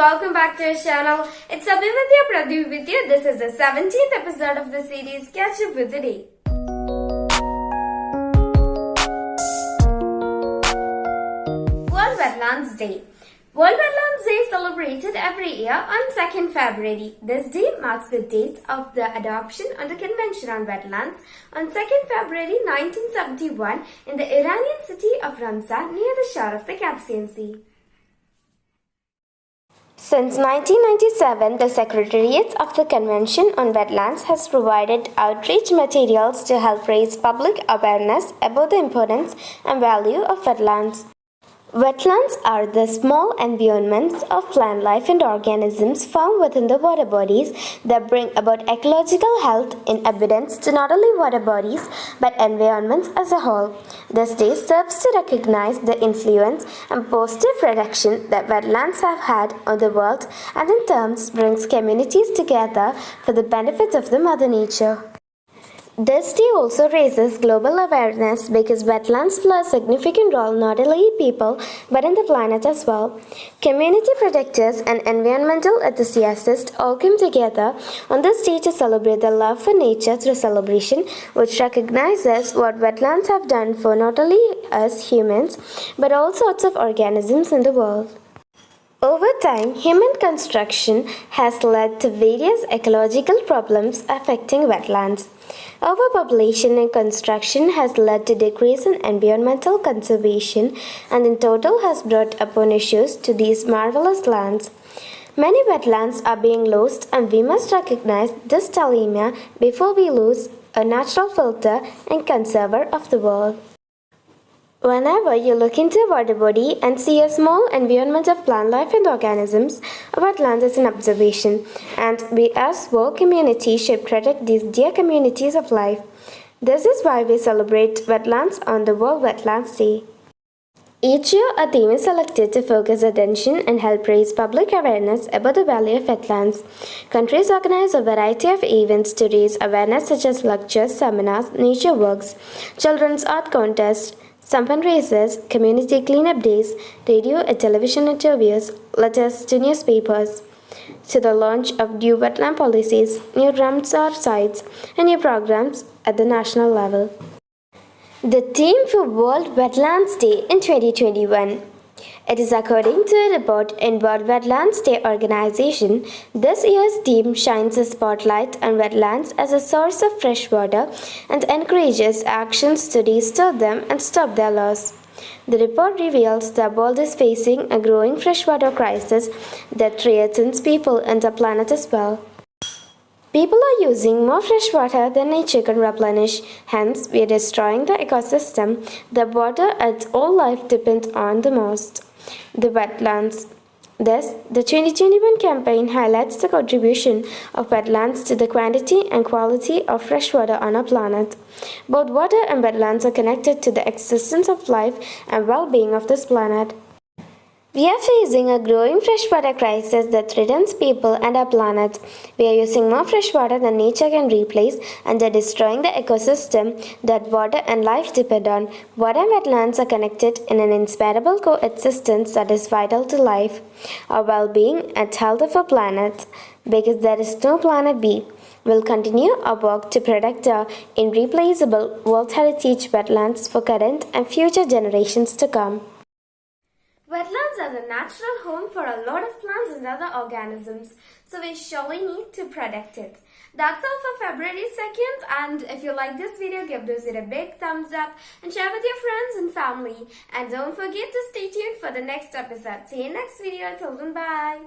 welcome back to our channel. It's Abhividya Pradeep with you. This is the 17th episode of the series Catch Up with the Day. World Wetlands Day. World Wetlands Day is celebrated every year on 2nd February. This day marks the date of the adoption of the Convention on Wetlands on 2nd February 1971 in the Iranian city of Ramsar near the shore of the Caspian Sea. Since 1997, the Secretariat of the Convention on Wetlands has provided outreach materials to help raise public awareness about the importance and value of wetlands. Wetlands are the small environments of plant life and organisms found within the water bodies that bring about ecological health in abundance to not only water bodies but environments as a whole. This day serves to recognize the influence and positive reduction that wetlands have had on the world and in turn brings communities together for the benefit of the Mother Nature. This day also raises global awareness because wetlands play a significant role not only in people but in the planet as well. Community protectors and environmental enthusiasts all come together on this day to celebrate their love for nature through celebration, which recognizes what wetlands have done for not only us humans but all sorts of organisms in the world. Over time, human construction has led to various ecological problems affecting wetlands. Overpopulation and construction has led to decrease in environmental conservation and in total has brought upon issues to these marvelous lands. Many wetlands are being lost and we must recognize this dilemma before we lose a natural filter and conserver of the world. Whenever you look into a water body and see a small environment of plant life and organisms, a wetland is an observation, and we as world community should protect these dear communities of life. This is why we celebrate wetlands on the World Wetlands Day. Each year, a theme is selected to focus attention and help raise public awareness about the value of wetlands. Countries organize a variety of events to raise awareness such as lectures, seminars, nature walks, children's art contests, some fundraisers, community cleanup days, radio and television interviews, letters to newspapers, to the launch of new wetland policies, new Ramsar sites, and new programs at the national level. The theme for World Wetlands Day in 2021. It is according to a report in World Wetlands Day organization. This year's theme shines a spotlight on wetlands as a source of fresh water and encourages actions to restore them and stop their loss. The report reveals the world is facing a growing freshwater crisis that threatens people and the planet as well. People are using more fresh water than nature can replenish, hence we are destroying the ecosystem that water and all life depend on the most, the wetlands. Thus, the 2021 campaign highlights the contribution of wetlands to the quantity and quality of fresh water on our planet. Both water and wetlands are connected to the existence of life and well-being of this planet. We are facing a growing freshwater crisis that threatens people and our planet. We are using more fresh water than nature can replace and are destroying the ecosystem that water and life depend on. Water and wetlands are connected in an inseparable coexistence that is vital to life, our well-being and health of our planet. Because there is no planet B, we'll continue our work to protect our irreplaceable World Heritage wetlands for current and future generations to come. Wetlands are the natural home for a lot of plants and other organisms, so we surely need to protect it. That's all for February 2nd, and if you like this video, give it a big thumbs up and share with your friends and family. And don't forget to stay tuned for the next episode. See you next video. Till then, bye.